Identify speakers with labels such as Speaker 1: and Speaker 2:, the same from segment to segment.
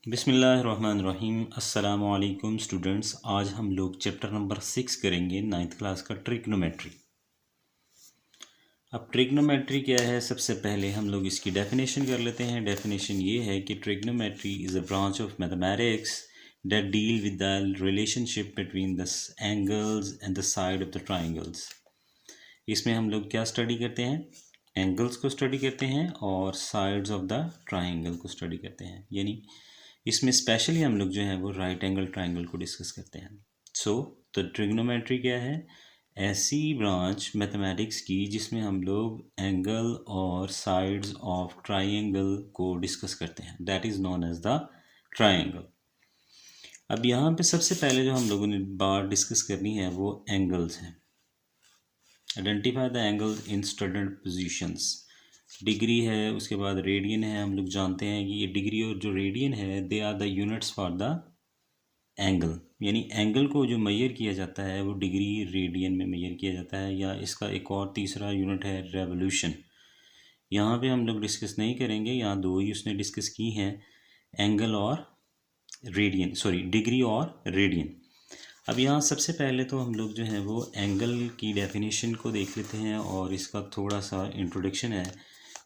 Speaker 1: बिस्मिल्लाहिर्रहमानिर्रहीम। अस्सलामु अलैकुम स्टूडेंट्स। आज हम लोग चैप्टर नंबर 6 करेंगे 9th क्लास का ट्रिग्नोमेट्री। अब ट्रिग्नोमेट्री क्या है, सबसे पहले हम लोग इसकी डेफिनेशन कर लेते हैं। डेफिनेशन ये है कि trigonometry is a branch of mathematics that deal with the relationship between the angles and the side of the triangles। इसमें हम लोग क्या स्टडी करते हैं, एंगल्स को स्टडी करते हैं और साइड्स ऑफ द ट्राइंगल को स्टडी करते हैं। यानी इसमें स्पेशली हम लोग जो है वो राइट एंगल ट्राइंगल को डिस्कस करते हैं। तो ट्रिग्नोमेट्री क्या है, ऐसी ब्रांच मैथमेटिक्स की जिसमें हम लोग एंगल और साइड्स ऑफ ट्राइंगल को डिस्कस करते हैं, that is known as the triangle. अब यहाँ पे सबसे पहले जो हम लोगों ने बात डिस्कस करनी है वो एंगल्स हैं। Identify the angle in student positions. Degree है, उसके बाद रेडियन है। हम लोग जानते हैं कि ये डिग्री और जो रेडियन है they are the units for the angle. यानी एंगल को जो मेजर किया जाता है वो डिग्री रेडियन में मेजर किया जाता है, या इसका एक और तीसरा यूनिट है रेवोल्यूशन। यहाँ पे हम लोग डिस्कस नहीं करेंगे, यहाँ दो ही उसने डिस्कस की हैं, एंगल और रेडियन, सॉरी डिग्री और रेडियन। अब यहाँ सबसे पहले तो हम लोग जो है वो एंगल की डेफिनेशन को देख लेते हैं और इसका थोड़ा सा इंट्रोडक्शन है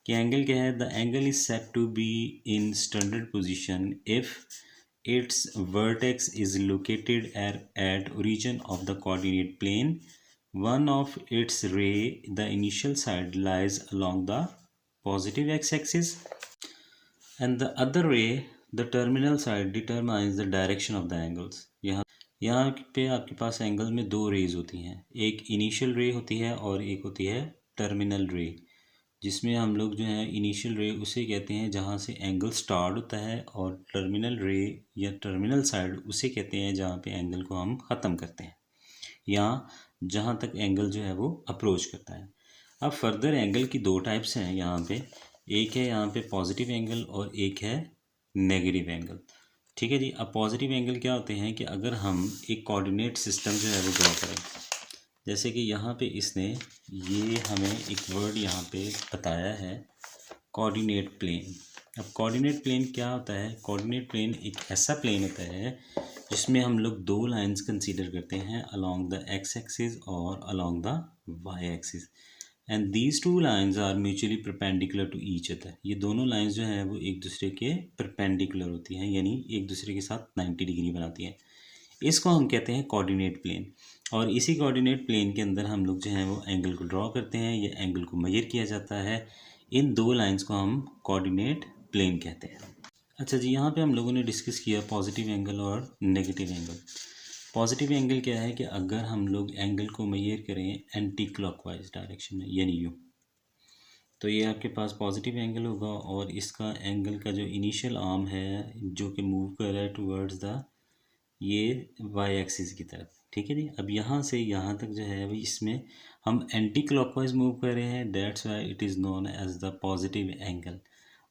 Speaker 1: कि एंगल क्या है। The angle is said to be in standard position if its vertex is located at origin of the coordinate plane. One of its ray the initial side lies along the positive x axis and the other ray the terminal side determines the direction of the angles. यहाँ पे आपके पास angle में दो raise होती हैं, एक initial रे होती है और एक होती है टर्मिनल रे। जिसमें हम लोग जो है इनिशियल रे उसे कहते हैं जहाँ से एंगल स्टार्ट होता है, और टर्मिनल रे या टर्मिनल साइड उसे कहते हैं जहाँ पे एंगल को हम ख़त्म करते हैं, या जहाँ तक एंगल जो है वो अप्रोच करता है। अब फर्दर एंगल की दो टाइप्स हैं यहाँ पे, एक है यहाँ पे पॉजिटिव एंगल और एक है नेगेटिव एंगल। ठीक है जी। अब पॉजिटिव एंगल क्या होते हैं कि अगर हम एक कोऑर्डिनेट सिस्टम जो है वो ड्रॉ करें, जैसे कि यहाँ पे इसने ये हमें एक वर्ड यहाँ पे बताया है कोऑर्डिनेट प्लेन। अब कोऑर्डिनेट प्लेन क्या होता है, कोऑर्डिनेट प्लेन एक ऐसा प्लेन होता है जिसमें हम लोग दो लाइंस कंसीडर करते हैं अलोंग द एक्स एक्सिस और along the y axis, and these two lines are mutually perpendicular to each other. ये दोनों लाइंस जो हैं वो एक दूसरे के परपेंडिकुलर होती हैं, यानी एक दूसरे के साथ 90 डिग्री बनाती हैं। इसको हम कहते हैं कोऑर्डिनेट प्लेन, और इसी कोऑर्डिनेट प्लेन के अंदर हम लोग जो हैं वो एंगल को ड्रॉ करते हैं, या एंगल को मेजर किया जाता है। इन दो लाइंस को हम कोऑर्डिनेट प्लेन कहते हैं। अच्छा जी, यहाँ पे हम लोगों ने डिस्कस किया पॉजिटिव एंगल और नेगेटिव एंगल। पॉजिटिव एंगल क्या है कि अगर हम लोग एंगल को मेजर करें एंटी क्लॉकवाइज डायरेक्शन में, यानी यूँ, तो ये आपके पास पॉजिटिव एंगल होगा, और इसका एंगल का जो इनिशियल आर्म है जो कि मूव कर रहा है टुवर्ड्स द ये वाई एक्सिस की तरफ। ठीक है जी। अब यहाँ से यहाँ तक जो है वो इसमें हम एंटी क्लॉकवाइज मूव कर रहे हैं, that's why it is known as the positive angle.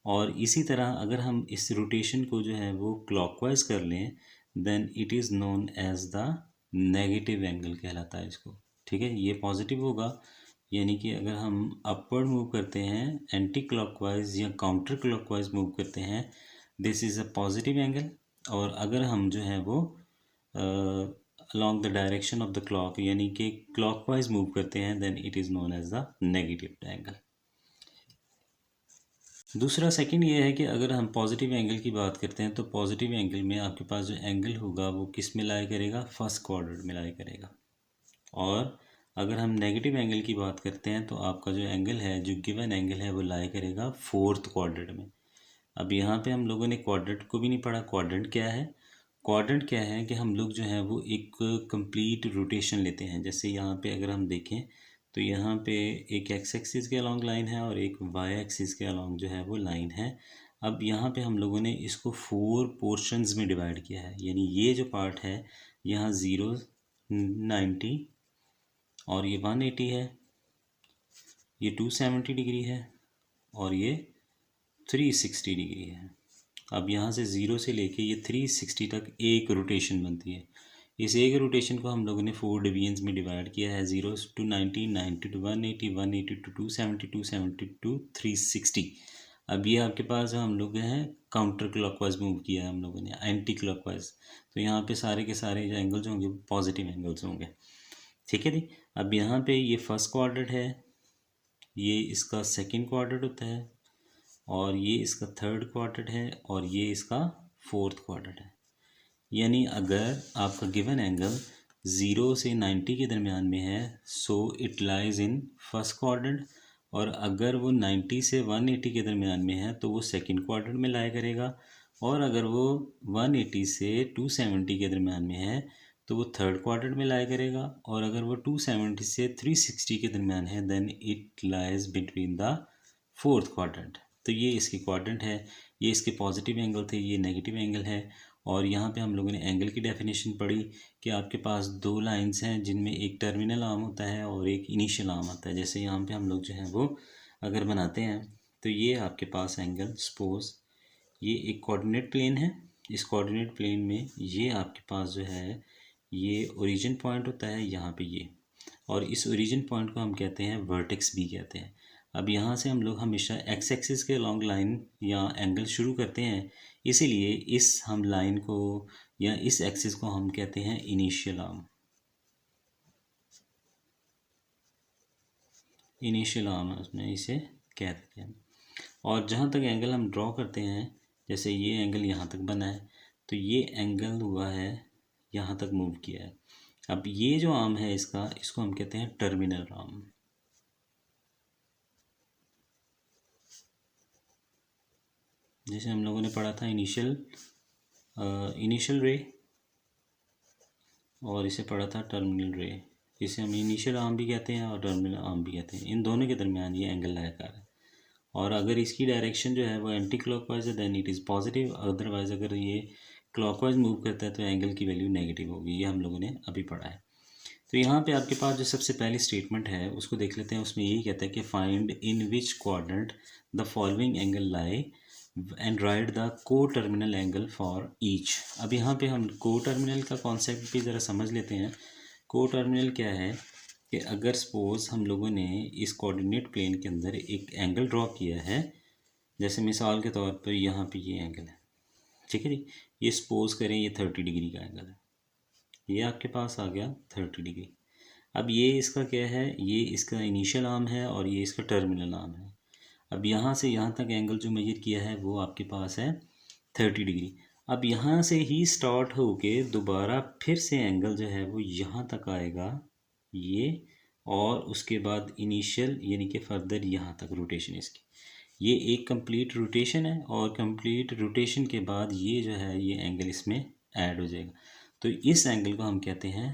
Speaker 1: और इसी तरह अगर हम इस रोटेशन को जो है वो क्लॉकवाइज कर लें, then it is known as the negative angle कहलाता है इसको। ठीक है, ये पॉजिटिव होगा, यानी कि अगर हम अपवर्ड मूव करते हैं एंटी क्लॉकवाइज या काउंटर क्लॉकवाइज मूव करते हैं, this is a positive angle. और अगर हम जो है वो along the direction of the clock यानी कि क्लॉकवाइज मूव करते हैं, then it is known as the negative angle. दूसरा सेकंड ये है कि अगर हम पॉजिटिव एंगल की बात करते हैं तो पॉजिटिव एंगल में आपके पास जो एंगल होगा वो किस में लाई करेगा, फर्स्ट क्वाड्रेंट में लाई करेगा। और अगर हम नेगेटिव एंगल की बात करते हैं तो आपका जो एंगल है, जो गिवन एंगल है, वो लाई करेगा फोर्थ क्वाड्रेंट में। अब यहाँ पे हम लोगों ने क्वाड्रेंट को भी नहीं पढ़ा। क्वाड्रेंट क्या है, क्वाड्रेंट क्या है कि हम लोग जो है वो एक कंप्लीट रोटेशन लेते हैं। जैसे यहाँ पे अगर हम देखें तो यहाँ पे एक एक्स एक्सिस के अलॉन्ग लाइन है और एक वाई एक्सिस के अलॉन्ग जो है वो लाइन है। अब यहाँ पे हम लोगों ने इसको 4 पोर्शंस में डिवाइड किया है, यानी ये जो पार्ट है यहाँ 0, 90 और ये 180 है, ये 270 डिग्री है और ये 360 डिग्री है। अब यहाँ से 0 से लेके ये 360 तक एक रोटेशन बनती है। इस एक रोटेशन को हम लोगों ने 4 डिवीजन्स में डिवाइड किया है, 0 to 90, 90 to 180, 180 to 270, 270 to 360। अब ये आपके पास हम लोग हैं काउंटर क्लॉकवाइज मूव किया है हम लोगों ने, एंटी क्लॉकवाइज, तो यहाँ पे सारे के सारे जो एंगल्स होंगे पॉजिटिव एंगल्स होंगे। ठीक है जी। अब यहाँ पे ये फर्स्ट क्वाड्रेंट है, ये इसका सेकंड क्वाड्रेंट होता है, और ये इसका थर्ड क्वाड्रेंट है, और ये इसका फोर्थ क्वाड्रेंट है। यानी अगर आपका गिवन एंगल 0 से 90 के दरमियान में है, so it lies in first quadrant, और अगर वो 90 से 180 के दरमियान में है तो वो सेकंड क्वाड्रेंट में लाया करेगा, और अगर वो 180 से 270 के दरमियान में है तो वो थर्ड क्वाड्रेंट में लाया करेगा, और अगर वो 270 से 360 के दरमियान है then it lies between the fourth quadrant. तो ये इसके क्वाड्रेंट है, ये इसके पॉजिटिव एंगल थे, ये नेगेटिव एंगल है। और यहाँ पे हम लोगों ने एंगल की डेफिनेशन पढ़ी कि आपके पास दो लाइंस हैं जिनमें एक टर्मिनल आर्म होता है और एक इनिशियल आर्म आता है। जैसे यहाँ पे हम लोग जो है वो अगर बनाते हैं तो ये आपके पास एंगल, सपोज ये एक कोऑर्डिनेट प्लेन है, इस कोऑर्डिनेट प्लेन में ये आपके पास जो है ये ओरिजिन पॉइंट होता है यहाँ पे ये, और इस ओरिजिन पॉइंट को हम कहते हैं वर्टेक्स भी कहते हैं। अब यहाँ से हम लोग हमेशा एक्स एक्सिस के लॉन्ग लाइन या एंगल शुरू करते हैं, इसीलिए इस हम लाइन को या इस एक्सिस को हम कहते हैं इनिशियल आर्म। इनिशियल आर्म उसमें इसे कहते हैं। और जहाँ तक एंगल हम ड्रॉ करते हैं, जैसे ये एंगल यहाँ तक बना है तो ये एंगल हुआ है यहाँ तक मूव किया है। अब ये जो आर्म है इसका, इसको हम कहते हैं टर्मिनल आर्म। जैसे हम लोगों ने पढ़ा था इनिशियल रे, और इसे पढ़ा था टर्मिनल रे। इसे हम इनिशियल आर्म भी कहते हैं और टर्मिनल आर्म भी कहते हैं। इन दोनों के दरमियान ये एंगल लगाकर है, और अगर इसकी डायरेक्शन जो है वो एंटी क्लॉकवाइज है then it is positive, otherwise अगर ये क्लॉकवाइज मूव करता है तो एंगल की वैल्यू नेगेटिव होगी। ये हम लोगों ने अभी पढ़ा है। तो यहाँ पे आपके पास जो सबसे पहली स्टेटमेंट है उसको देख लेते हैं। उसमें यही कहता है कि find in which quadrant the following angle lie and right the को टर्मिनल एंगल फॉर ईच। अब यहाँ पे हम को टर्मिनल का कॉन्सेप्ट भी ज़रा समझ लेते हैं। को टर्मिनल क्या है कि अगर सपोज हम लोगों ने इस कोऑर्डिनेट प्लेन के अंदर एक एंगल ड्रॉ किया है, जैसे मिसाल के तौर पर यहाँ पे ये एंगल है, ठीक है जी, ये सपोज करें ये 30 डिग्री का एंगल है, ये आपके पास आ गया 30 डिग्री। अब ये इसका क्या है, ये इसका इनिशियल आर्म है और ये इसका टर्मिनल आर्म है। अब यहाँ से यहाँ तक एंगल जो मेजर किया है वो आपके पास है 30 डिग्री। अब यहाँ से ही स्टार्ट होके दोबारा फिर से एंगल जो है वो यहाँ तक आएगा ये, और उसके बाद इनिशियल यानी कि फर्दर यहाँ तक रोटेशन इसकी, ये एक कंप्लीट रोटेशन है, और कंप्लीट रोटेशन के बाद ये जो है ये एंगल इसमें ऐड हो जाएगा। तो इस एंगल को हम कहते हैं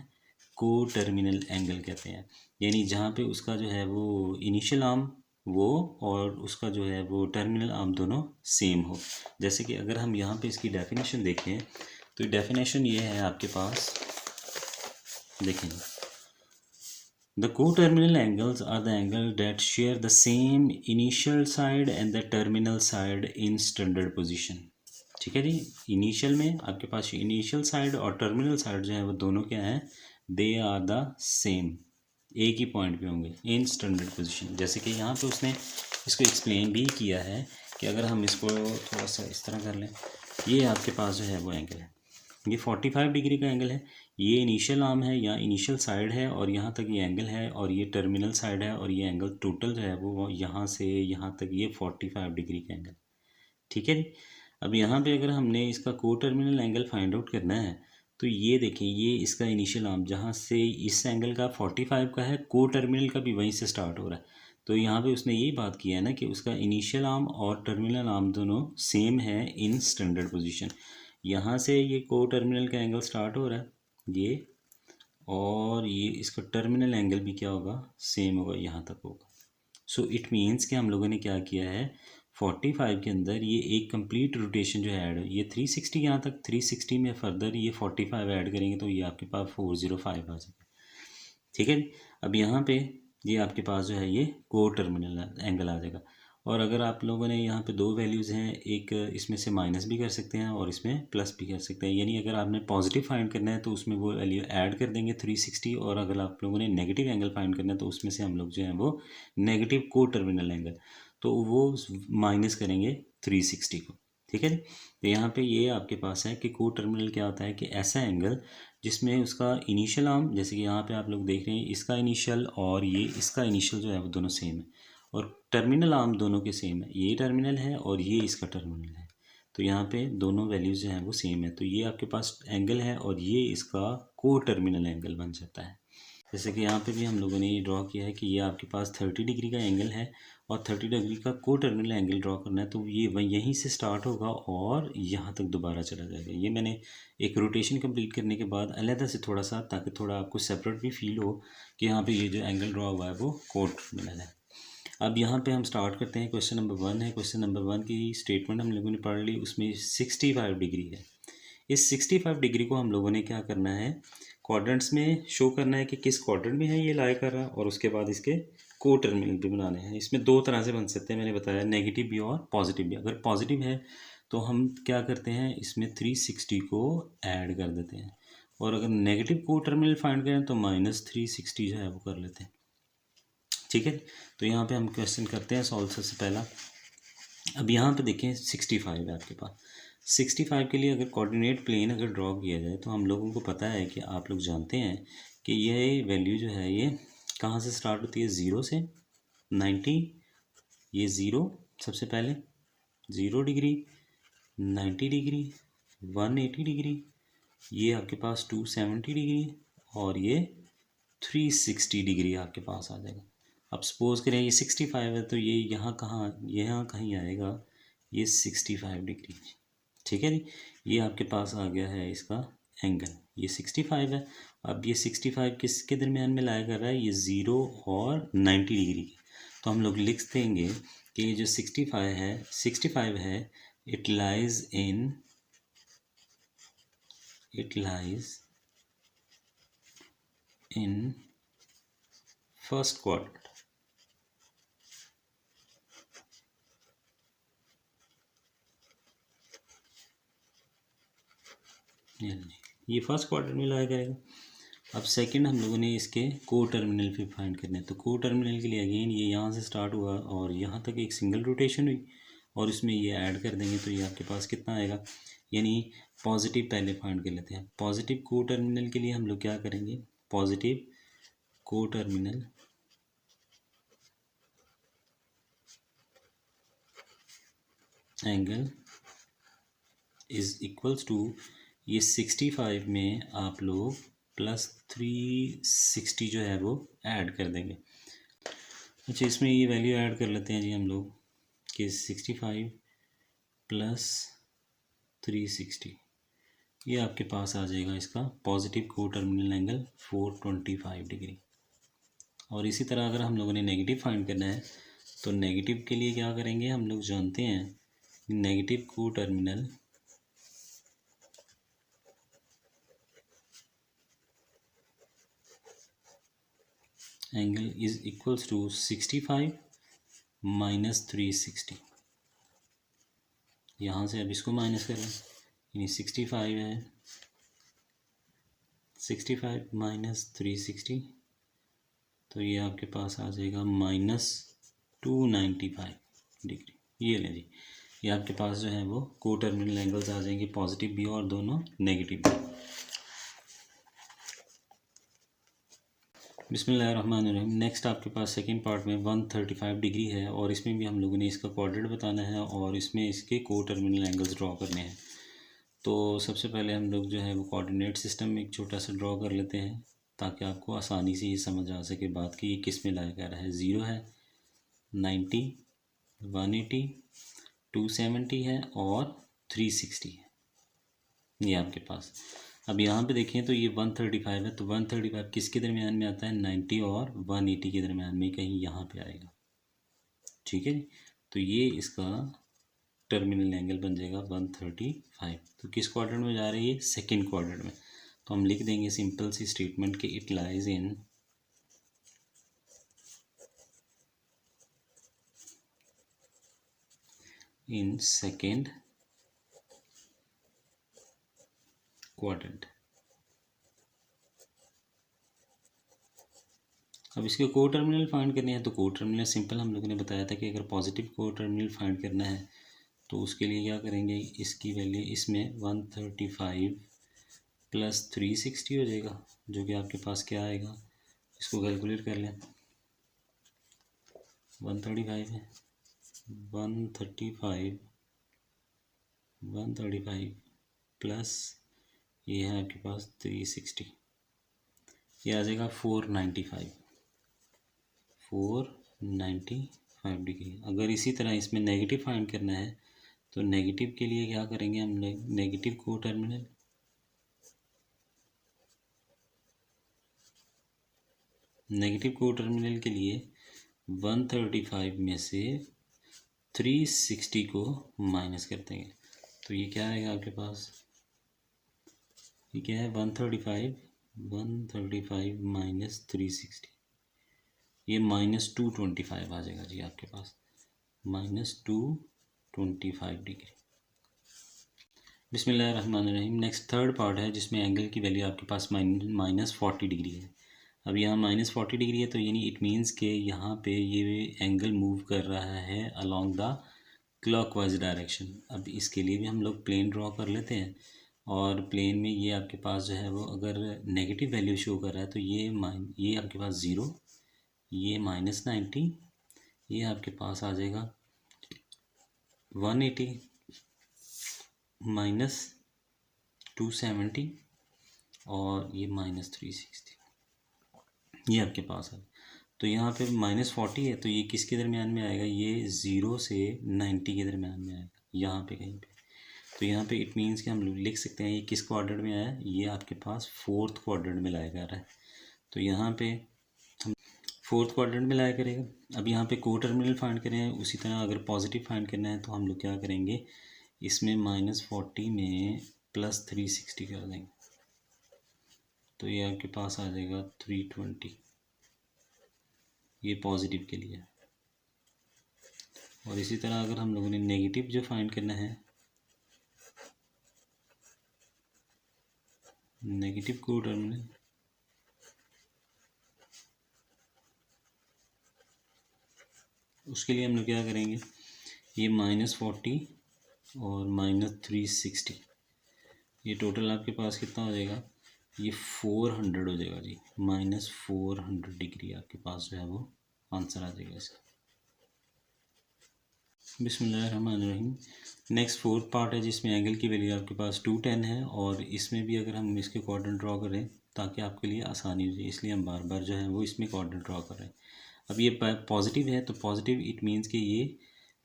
Speaker 1: को टर्मिनल एंगल कहते हैं। यानी जहाँ पे उसका जो है वो इनिशियल आर्म वो और उसका जो है वो टर्मिनल आर्म दोनों सेम हो। जैसे कि अगर हम यहाँ पे इसकी डेफिनेशन देखें तो डेफिनेशन ये है आपके पास, देखें, The co-terminal angles are the angles that share the same initial side and the terminal side in standard position। ठीक है जी। इनिशियल में आपके पास इनिशियल साइड और टर्मिनल साइड जो है वो दोनों क्या हैं, दे आर द सेम, एक ही पॉइंट पे होंगे इन स्टैंडर्ड पोजीशन। जैसे कि यहाँ पे उसने इसको एक्सप्लेन भी किया है कि अगर हम इसको थोड़ा सा इस तरह कर लें, ये आपके पास जो है वो एंगल है, ये 45 डिग्री का एंगल है, ये इनिशियल आर्म है या इनिशियल साइड है, और यहाँ तक ये एंगल है, और ये टर्मिनल साइड है, और ये एंगल टोटल जो है वो यहाँ से यहाँ तक ये 45 डिग्री का एंगल। ठीक है जी। अब यहाँ पे अगर हमने इसका को टर्मिनल एंगल फाइंड आउट करना है तो ये देखें, ये इसका इनिशियल आर्म जहाँ से इस एंगल का 45 का है, को टर्मिनल का भी वहीं से स्टार्ट हो रहा है। तो यहाँ पे उसने यही बात किया है ना कि उसका इनिशियल आर्म और टर्मिनल आर्म दोनों सेम है इन स्टैंडर्ड पोजीशन। यहाँ से ये को टर्मिनल का एंगल स्टार्ट हो रहा है ये, और ये इसका टर्मिनल एंगल भी क्या होगा, सेम होगा, यहाँ तक होगा। सो इट मीन्स कि हम लोगों ने क्या किया है, 45 के अंदर ये एक कंप्लीट रोटेशन जो है ऐड, ये 360 यहाँ तक, 360 में फर्दर ये 45 ऐड करेंगे तो ये आपके पास 405 आ जाएगा। ठीक है। अब यहाँ पे ये आपके पास जो है ये को टर्मिनल एंगल आ जाएगा। और अगर आप लोगों ने यहाँ पे दो वैल्यूज़ हैं, एक इसमें से माइनस भी कर सकते हैं और इसमें प्लस भी कर सकते हैं। यानी अगर आपने पॉजिटिव फाइंड करना है तो उसमें वो वैल्यू ऐड कर देंगे 360, और अगर आप लोगों ने नेगेटिव एंगल फाइंड करना है तो उसमें से हम लोग जो है वो नेगेटिव को टर्मिनल एंगल, तो वो माइनस करेंगे 360 को। ठीक है जी। तो यहाँ पे ये आपके पास है कि को टर्मिनल क्या होता है कि ऐसा एंगल जिसमें उसका इनिशियल आर्म, जैसे कि यहाँ पे आप लोग देख रहे हैं, इसका इनिशियल और ये इसका इनिशियल जो है वो दोनों सेम है, और टर्मिनल आर्म दोनों के सेम है, ये टर्मिनल है और ये इसका टर्मिनल है। तो यहाँ पे दोनों वैल्यूज़ जो हैं वो सेम है, तो ये आपके पास एंगल है और ये इसका को टर्मिनल एंगल बन जाता है। जैसे कि यहाँ पे भी हम लोगों ने ये ड्रॉ किया है कि ये आपके पास 30 डिग्री का एंगल है और 30 डिग्री का को टर्मिनल एंगल ड्रॉ करना है, तो ये वहीं यहीं से स्टार्ट होगा और यहाँ तक दोबारा चला जाएगा। ये मैंने एक रोटेशन कंप्लीट करने के बाद अलहदा से थोड़ा सा, ताकि थोड़ा आपको सेपरेट भी फील हो कि यहाँ पे ये जो एंगल ड्रॉ हुआ है वो को टर्मिनल है। अब यहाँ पे हम स्टार्ट करते हैं। क्वेश्चन नंबर 1 है। क्वेश्चन नंबर 1 की स्टेटमेंट हम लोगों ने पढ़ ली, उसमें 65 डिग्री है। इस 65 डिग्री को हम लोगों ने क्या करना है, क्वाड्रेंट्स में शो करना है कि किस क्वाड्रेंट में है ये लाई कर रहा है, और उसके बाद इसके को टर्मिनल भी बनाने हैं। इसमें दो तरह से बन सकते हैं, मैंने बताया, नेगेटिव भी और पॉजिटिव भी। अगर पॉजिटिव है तो हम क्या करते हैं, इसमें 360 को ऐड कर देते हैं, और अगर नेगेटिव को टर्मिनल फाइंड करें तो -360 जो है वो कर लेते हैं। ठीक है, तो यहाँ पे हम क्वेश्चन करते हैं सॉल्व। सबसे पहला, अब यहाँ पे देखें 65 है आपके पास। 65 के लिए अगर कोऑर्डिनेट प्लेन अगर ड्रॉ किया जाए तो हम लोगों को पता है कि आप लोग जानते हैं कि ये वैल्यू जो है ये कहाँ से स्टार्ट होती है, ज़ीरो से। 90, ये ज़ीरो सबसे पहले, 0 डिग्री, 90 डिग्री, 180 डिग्री, ये आपके पास 270 डिग्री, और ये 360 डिग्री आपके पास आ जाएगा। अब सपोज़ करें ये 65 है, तो ये यहाँ कहीं आएगा, ये 65 डिग्री। ठीक है जी, ये आपके पास आ गया है इसका एंगल, ये 65 है। अब ये 65 किसके दरमियान में लाया कर रहा है, ये 0 और 90 डिग्री। तो हम लोग लिख देंगे कि ये जो 65 है, it lies in first quadrant. ये फर्स्ट क्वाड्रेंट में लाया करेगा। अब सेकंड हम लोगों ने इसके को टर्मिनल भी फाइंड करने हैं, तो को टर्मिनल के लिए अगेन ये यहाँ से स्टार्ट हुआ और यहाँ तक एक सिंगल रोटेशन हुई, और इसमें ये ऐड कर देंगे तो ये आपके पास कितना आएगा, यानी पॉजिटिव पहले फाइंड कर लेते हैं। पॉजिटिव को टर्मिनल के लिए हम लोग क्या करेंगे, positive coterminal angle is equals to, ये 65 में आप लोग +360 जो है वो ऐड कर देंगे। अच्छा, इसमें ये वैल्यू ऐड कर लेते हैं जी हम लोग कि 65 + 360, ये आपके पास आ जाएगा इसका positive coterminal angle 425 degree. और इसी तरह अगर हम लोगों ने नेगेटिव फाइंड करना है तो नेगेटिव के लिए क्या करेंगे, हम लोग जानते हैं negative coterminal angle is equals to 65 - 360। यहाँ से अब इसको माइनस करें, यानी 65 है, 65 - 360, तो ये आपके पास आ जाएगा -295 डिग्री। ये ले जी, ये आपके पास जो है वो को टर्मिनल एंगल्स आ जाएंगे, पॉजिटिव भी और दोनों नेगेटिव भी। बिस्मिल्लाहिर्रहमानिर्रहीम। नेक्स्ट आपके पास सेकंड पार्ट में 135 डिग्री है, और इसमें भी हम लोगों ने इसका क्वाड्रेंट बताना है और इसमें इसके को टर्मिनल एंगल्स ड्रॉ करने हैं। तो सबसे पहले हम लोग जो है वो कोऑर्डिनेट सिस्टम में एक छोटा सा ड्रॉ कर लेते हैं, ताकि आपको आसानी से ये समझ आ सके बात कि ये किस में लाया जा रहा है। 0 है, 90, 180, 270 है और 360 है, ये आपके पास। अब यहाँ पे देखें तो ये 135 है, तो 135 किसके दरमियान में आता है, 90 और 180 के दरमियान में कहीं यहाँ पे आएगा। ठीक है, तो ये इसका टर्मिनल एंगल बन जाएगा 135। तो किस क्वाड्रेंट में जा रही है, सेकंड क्वाड्रेंट में। तो हम लिख देंगे सिंपल सी स्टेटमेंट कि it lies in second quadrant. अब इसके को टर्मिनल फाइंड करने हैं, तो को टर्मिनल सिंपल हम लोगों ने बताया था कि अगर पॉजिटिव को टर्मिनल फाइंड करना है तो उसके लिए क्या करेंगे, इसकी वैल्यू इसमें 135 प्लस 360 हो जाएगा, जो कि आपके पास क्या आएगा, इसको कैलकुलेट कर लें। 135 है, 135 प्लस ये है आपके पास 360, ये आ जाएगा 495 डिग्री। अगर इसी तरह इसमें नेगेटिव फाइंड करना है तो नेगेटिव के लिए क्या करेंगे हम, नेगेटिव को टर्मिनल, के लिए 135 में से 360 को माइनस कर देंगे, तो ये क्या आएगा आपके पास, ये क्या है 135 माइनस 360, ये -225 आ जाएगा जी आपके पास, -225 डिग्री। बिस्मिल्लाहिर्रहमानिर्रहीम। नेक्स्ट थर्ड पार्ट है जिसमें एंगल की वैल्यू आपके पास -40 डिग्री है। अब यहाँ -40 डिग्री है तो यानी इट मीन्स के यहाँ पे ये एंगल मूव कर रहा है अलॉन्ग द क्लॉकवाइज डायरेक्शन। अब इसके लिए भी हम लोग प्लेन ड्रॉ कर लेते हैं, और प्लेन में ये आपके पास जो है वो अगर नेगेटिव वैल्यू शो कर रहा है तो ये आपके पास 0, ये -90, ये आपके पास आ जाएगा 180 -270 और ये -360, ये आपके पास है। तो यहाँ पे -40 है तो ये किसके दरमियान में आएगा, ये 0 से 90 के दरमियान में आएगा, यहाँ पे कहीं पे। तो यहाँ पे इट मीन्स कि हम लोग लिख सकते हैं ये किस क्वाड्रेंट में आया है, ये आपके पास 4th क्वाड्रेंट में लाया जा रहा है। तो यहाँ पे हम 4th क्वाड्रेंट में लाया करेगा। अब यहाँ पे को टर्मिनल फाइंड करें, उसी तरह अगर पॉजिटिव फाइंड करना है तो हम लोग क्या करेंगे, इसमें -40 में प्लस 360 कर देंगे, तो ये आपके पास आ जाएगा 320, ये पॉजिटिव के लिए। और इसी तरह अगर हम लोगों ने नेगेटिव जो फाइंड करना है, नेगेटिव को टर्मिनल, उसके लिए हम लोग क्या करेंगे, ये -40 और -360, ये टोटल आपके पास कितना हो जाएगा, ये 400 हो जाएगा जी, -400 डिग्री आपके पास जो है वो आंसर आ जाएगा इसका। बिस्मिल्लाहिर्रहमानिर्रहीम। नेक्स्ट फोर्थ पार्ट है जिसमें एंगल की वैल्यू आपके पास 210 है, और इसमें भी अगर हम इसके क्वाड्रेंट ड्रॉ करें ताकि आपके लिए आसानी हो जाए, इसलिए हम बार बार जो है वो इसमें क्वाड्रेंट ड्रॉ कर रहे हैं। अब ये पॉजिटिव है तो पॉजिटिव इट मीन्स कि ये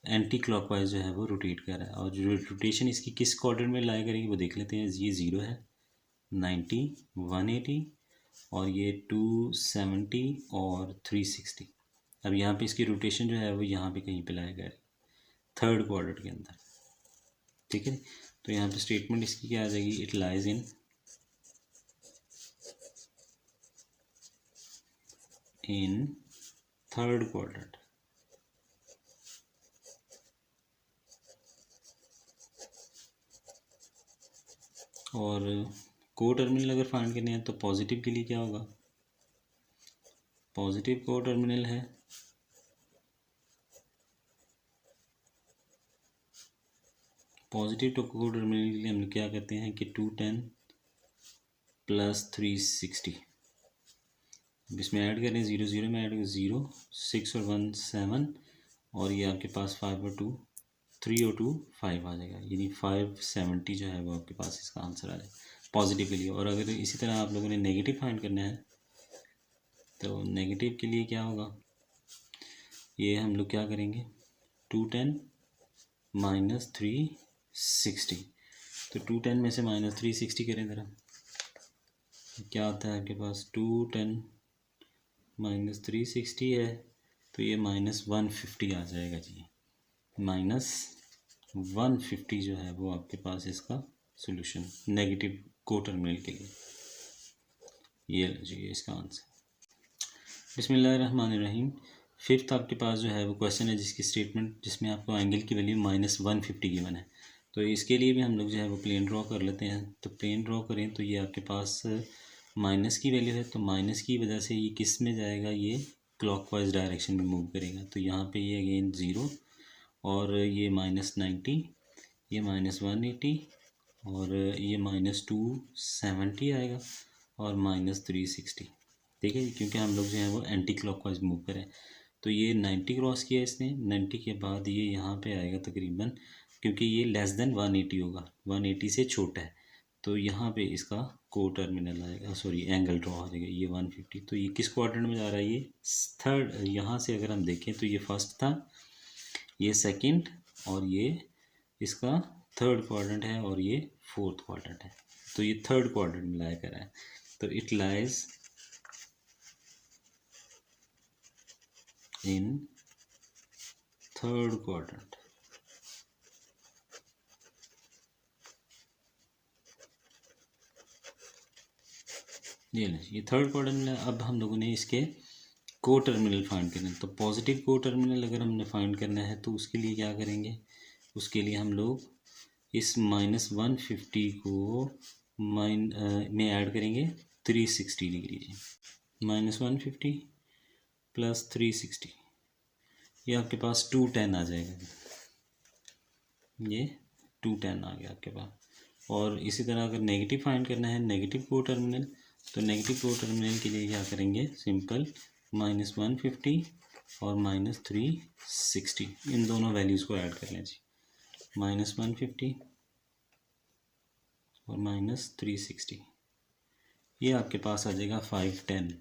Speaker 1: एंटी क्लॉकवाइज जो है वो रोटेट कर रहा है, और जो रोटेशन इसकी किस क्वाड्रेंट में लाया करेगी वो देख लेते हैं। ये 0 है, 90, 180 और ये 270 और 360। अब यहाँ पे इसकी रोटेशन जो है वो यहाँ पे कहीं पे लाया गया है, 3rd क्वाड्रेंट के अंदर, ठीक है। तो यहाँ पे स्टेटमेंट इसकी क्या आ जाएगी, it lies in 3rd quadrant. और को टर्मिनल अगर फाइंड करने हैं तो पॉजिटिव के लिए क्या होगा, पॉजिटिव को टर्मिनल है, पॉजिटिव को टर्मिनल के लिए हम क्या कहते हैं कि 210 प्लस 360, इसमें ऐड करें 0 0 में ऐड 0, 6 और 1 7, और ये आपके पास 5 और 2 3 और 2 5 आ जाएगा, यानी 570 जो है वो आपके पास इसका आंसर आ जाएगा पॉजिटिव के लिए। और अगर इसी तरह आप लोगों ने नेगेटिव फाइंड करना है तो नेगेटिव के लिए क्या होगा, ये हम लोग क्या करेंगे, 210 माइनस 360, तो 210 में से माइनस 360 करें ज़रा, क्या आता है आपके पास, 210 माइनस 360 है तो ये -150 आ जाएगा जी, -150 जो है वो आपके पास इसका सॉल्यूशन नेगेटिव को टर्मिनल के लिए, ये लीजिए इसका आंसर। बिस्मिल्लाहिर्रहमानिर्रहीम। फिफ्थ आपके पास जो है वो क्वेश्चन है जिसकी स्टेटमेंट, जिसमें आपको एंगल की वैल्यू -150 गिवन है। तो इसके लिए भी हम लोग जो है वो प्लेन ड्रॉ कर लेते हैं। तो प्लेन ड्रॉ करें तो ये आपके पास माइनस की वैल्यू है, तो माइनस की वजह से ये किस में जाएगा, ये क्लॉकवाइज डायरेक्शन में मूव करेगा। तो यहाँ पे ये अगेन 0 और ये -90 ये -180 और ये -270 आएगा और -360। ठीक है, क्योंकि हम लोग जो है वो एंटी क्लॉकवाइज मूव करें। तो ये 90 क्रॉस किया इसने, 90 के बाद ये यहाँ पे आएगा तकरीबन, क्योंकि ये लेस देन 180 होगा, 180 से छोटा है, तो यहाँ पे इसका को टर्मिनल आएगा, सॉरी एंगल ड्रॉ हो जाएगा, ये 150। तो ये किस क्वाड्रेंट में जा रहा है, ये थर्ड। यहाँ से अगर हम देखें तो ये फर्स्ट था, ये सेकंड, और ये इसका थर्ड क्वाड्रेंट है, और ये फोर्थ क्वाड्रेंट है। तो ये थर्ड क्वाड्रेंट में लाया कर रहा है, तो it lies in third quadrant. ये थर्ड क्वाड्रेंट में। अब हम लोगों ने इसके को टर्मिनल फाइंड करना है, तो पॉजिटिव को टर्मिनल अगर हमने फाइंड करना है तो उसके लिए क्या करेंगे, उसके लिए हम लोग इस -150 को में ऐड करेंगे 360 डिग्री जी। -150 + 360, ये आपके पास 210 आ जाएगा, ये 210 आ गया आपके पास। और इसी तरह अगर नेगेटिव फाइंड करना है, नेगेटिव को टर्मिनल, तो नेगेटिव को टर्मिनल के लिए क्या करेंगे, सिंपल -150 और -360, इन दोनों वैल्यूज़ को ऐड कर लें जी। -150 और -360, ये आपके पास आ जाएगा 510,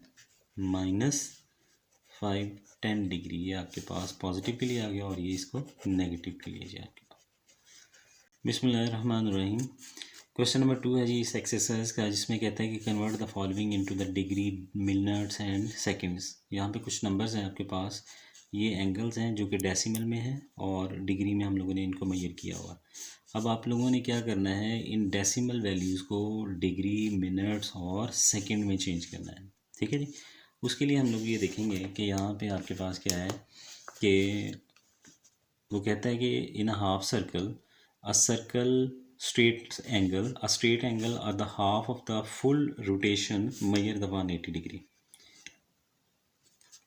Speaker 1: -510 डिग्री। ये आपके पास पॉजिटिव के लिए आ गया और ये इसको नेगेटिव के लिए जी आपके पास। बिस्मिल्लाहिर्रहमानिर्रहीम। क्वेश्चन नंबर 2 है जी इस एक्सरसाइज का, जिसमें कहता है कि convert the following into the degree, minutes and seconds. यहाँ पे कुछ नंबर्स हैं आपके पास, ये एंगल्स हैं जो कि डेसिमल में हैं और डिग्री में हम लोगों ने इनको मेजर किया हुआ। अब आप लोगों ने क्या करना है, इन डेसिमल वैल्यूज़ को डिग्री, मिनट्स और सेकेंड में चेंज करना है। ठीक है जी। उसके लिए हम लोग ये देखेंगे कि यहाँ पर आपके पास क्या है कि वो कहता है कि in a half circle a straight angle or the half of the full rotation measure the 180 degree.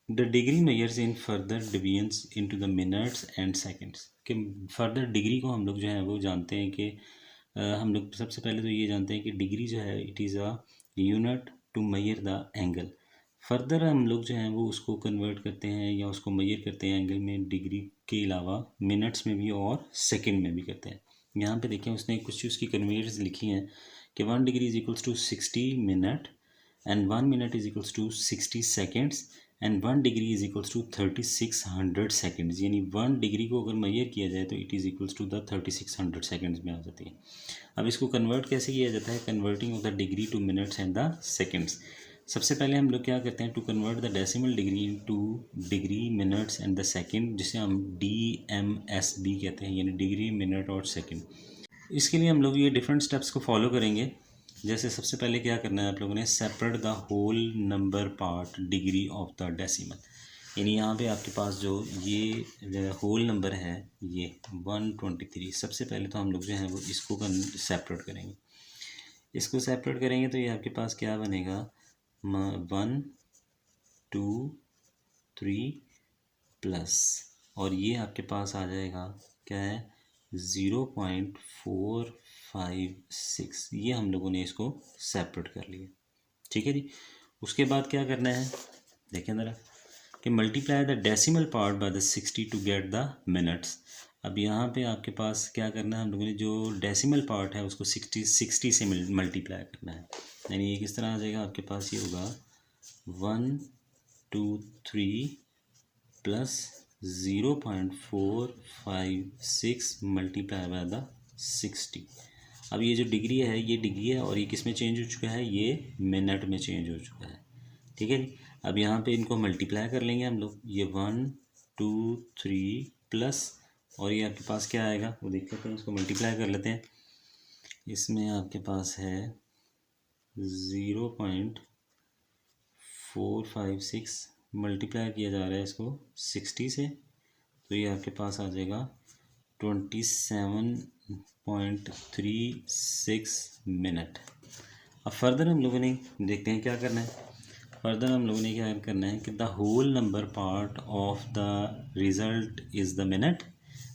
Speaker 1: The degree measures in further deviance into the minutes and seconds. कि फर्दर डिग्री को हम लोग जो है वो जानते हैं कि हम लोग सबसे पहले तो ये जानते हैं कि डिग्री जो है it is a unit to measure the angle. Further हम लोग जो हैं वो उसको कन्वर्ट करते हैं या उसको मेजर करते हैं एंगल में, डिग्री के अलावा मिनट्स में भी और सेकंड में भी करते हैं। यहाँ पे देखें उसने कुछ उसकी कन्वर्ट्स लिखी हैं कि 1 degree is equals to 60 minute and 1 minute is equals to 60 seconds and 1 degree is equals to 3600 seconds. यानी 1 डिग्री को अगर मेजर किया जाए तो it is equals to the 3600 seconds में आ जाती है। अब इसको कन्वर्ट कैसे किया जाता है, converting of the degree to minutes and the seconds. सबसे पहले हम लोग क्या करते हैं, to convert the decimal degree to degree, minutes and the second, जिसे हम DMSB कहते हैं, यानी डिग्री, मिनट और सेकंड। इसके लिए हम लोग ये डिफरेंट स्टेप्स को फॉलो करेंगे। जैसे सबसे पहले क्या करना है आप लोगों ने, separate the whole number part degree of the decimal. यानी यहाँ पे आपके पास जो ये होल नंबर है ये 123, सबसे पहले तो हम लोग जो है वो इसको सेपरेट करेंगे। इसको सेपरेट करेंगे तो ये आपके पास क्या बनेगा, 1 2 3 प्लस, और ये आपके पास आ जाएगा क्या है 0.456। ये हम लोगों ने इसको सेपरेट कर लिया। ठीक है जी। उसके बाद क्या करना है, देखें ज़रा कि multiply the decimal part by the 60 to get the minutes. अब यहाँ पे आपके पास क्या करना है, हम लोगों ने जो डेसिमल पार्ट है उसको 60 से मल्टीप्लाई करना है। यानी ये किस तरह आ जाएगा आपके पास, ये होगा 123 प्लस 0.456 मल्टीप्लाई बाय द 60। अब ये जो डिग्री है ये डिग्री है और ये किस में चेंज हो चुका है, ये मिनट में चेंज हो चुका है। ठीक है। अब यहाँ पे इनको मल्टीप्लाई कर लेंगे हम लोग, ये 1 2 3 प्लस, और ये आपके पास क्या आएगा वो देख लेते हैं, इसको मल्टीप्लाई कर लेते हैं। इसमें आपके पास है 0.456 मल्टीप्लाई किया जा रहा है इसको 60 से, तो ये आपके पास आ जाएगा 27.36 मिनट। अब फर्दर हम लोगों ने देखते हैं क्या करना है। फर्दर हम लोगों ने क्या करना है कि the whole number part of the result is the minute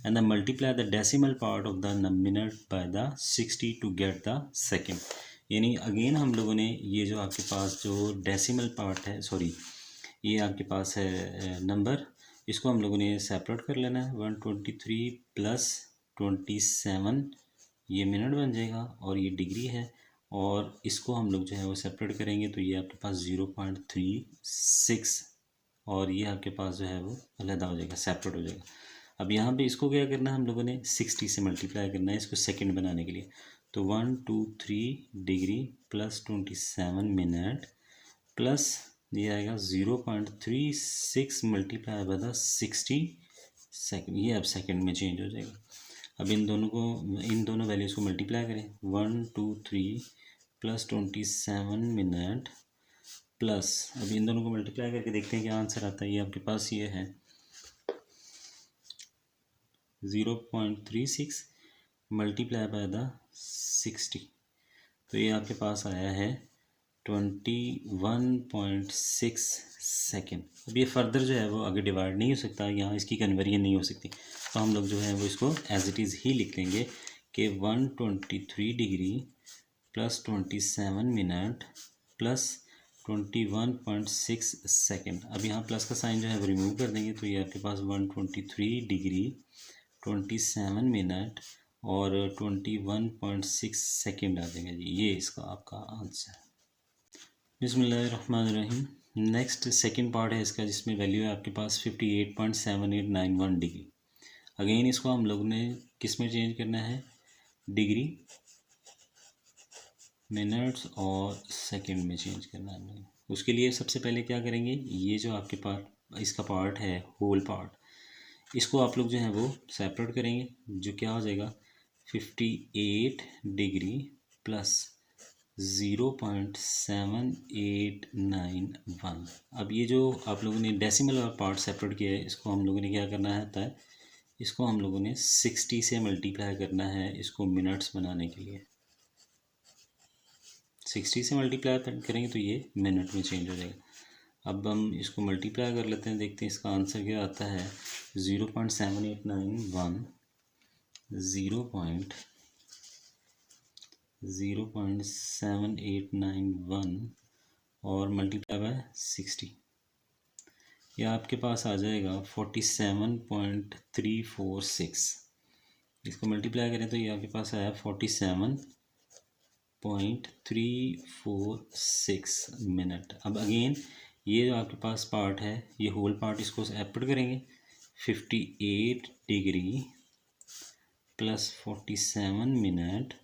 Speaker 1: and the multiply the decimal part of the minute by the 60 to get the second. यानी अगेन हम लोगों ने ये जो आपके पास जो डेसिमल पार्ट है, सॉरी ये आपके पास है नंबर, इसको हम लोगों ने सेपरेट कर लेना है। 123 प्लस 27 ये मिनट बन जाएगा और ये डिग्री है, और इसको हम लोग जो है वो सेपरेट करेंगे तो ये आपके पास 0.36 और ये आपके पास जो है वो अलग हो जाएगा, सेपरेट हो जाएगा। अब यहाँ पे इसको क्या करना है, हम लोगों ने 60 से मल्टीप्लाई करना है इसको सेकंड बनाने के लिए। तो 123 डिग्री प्लस 27 मिनट प्लस ये आएगा 0.36 मल्टीप्लाई बाय द 60 सेकेंड, ये अब सेकेंड में चेंज हो जाएगा। अब इन दोनों वैल्यूज़ को मल्टीप्लाई करें। 123 प्लस 27 मिनट प्लस, अब इन दोनों को मल्टीप्लाई करके देखते हैं क्या आंसर आता है। ये आपके पास ये है 0.36 मल्टीप्लाई बाय द 60, तो ये आपके पास आया है 21.6 सेकेंड। अब ये फर्दर जो है वो आगे डिवाइड नहीं हो सकता, यहाँ इसकी कन्वर्जन नहीं हो सकती, तो हम लोग जो है वो इसको एज इट इज़ ही लिख लेंगे कि 123 degree plus 27 minute plus 21.6 second. अब यहाँ प्लस का साइन जो है वो रिमूव कर देंगे, तो ये आपके पास 123 डिग्री 27 मिनट और 21.6 सेकेंड आ जाएगा जी। ये इसका आपका आंसर। बिस्मिल्लाहिर्रहमानिर्रहीम। नेक्स्ट सेकंड पार्ट है इसका, जिसमें वैल्यू है आपके पास 58.7891 डिग्री। अगेन इसको हम लोग ने किस में चेंज करना है, डिग्री, मिनट्स और सेकंड में चेंज करना है। उसके लिए सबसे पहले क्या करेंगे, ये जो आपके पास इसका पार्ट है होल पार्ट, इसको आप लोग जो है वो सेपरेट करेंगे, जो क्या हो जाएगा 58 डिग्री प्लस 0.7891। अब ये जो आप लोगों ने डेसिमल और पार्ट सेपरेट किया है, इसको हम लोगों ने क्या करना है, इसको हम लोगों ने 60 से मल्टीप्लाई करना है इसको मिनट्स बनाने के लिए। 60 से मल्टीप्लाई करेंगे तो ये मिनट में चेंज हो जाएगा। अब हम इसको मल्टीप्लाई कर लेते हैं, देखते हैं इसका आंसर क्या आता है। 0.7891 0.7891 और मल्टीप्लाई बाय 60, यह आपके पास आ जाएगा 47.346। इसको मल्टीप्लाई करें तो ये आपके पास आया 47.346 मिनट। अब अगेन ये जो आपके पास पार्ट है, ये होल पार्ट, इसको सेपरेट करेंगे। 58 डिग्री प्लस 47 मिनट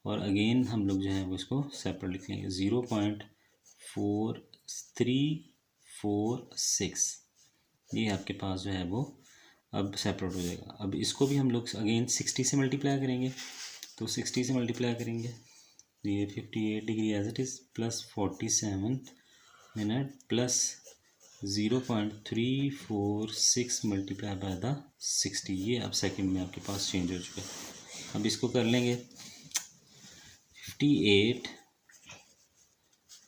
Speaker 1: और अगेन हम लोग जो है वो इसको सेपरेट लिख लेंगे। 0.4346 ये आपके पास जो है वो अब सेपरेट हो जाएगा। अब इसको भी हम लोग अगेन 60 से मल्टीप्लाई करेंगे, तो 60 से मल्टीप्लाई करेंगे ये 58 degree as it is plus 47 minute plus 0.346 multiply by the 60, ये अब सेकंड में आपके पास चेंज हो चुका है। अब इसको कर लेंगे 58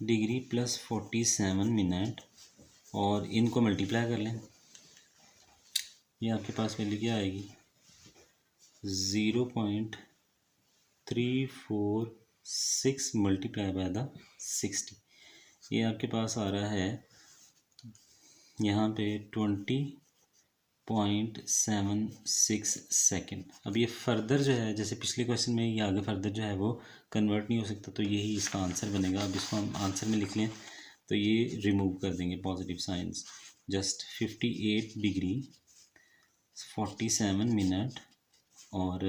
Speaker 1: डिग्री प्लस 47 मिनट और इनको मल्टीप्लाई कर लें, ये आपके पास वैल्यू क्या आएगी 0.346 मल्टीप्लाई बाय द 60, ये आपके पास आ रहा है यहाँ पे 20.76 सेकेंड। अब ये फर्दर जो है, जैसे पिछले क्वेश्चन में ये आगे फर्दर जो है वो कन्वर्ट नहीं हो सकता, तो यही इसका आंसर बनेगा। अब इसको हम आंसर में लिख लें तो ये रिमूव कर देंगे positive science. Just 58 degree 47 minute और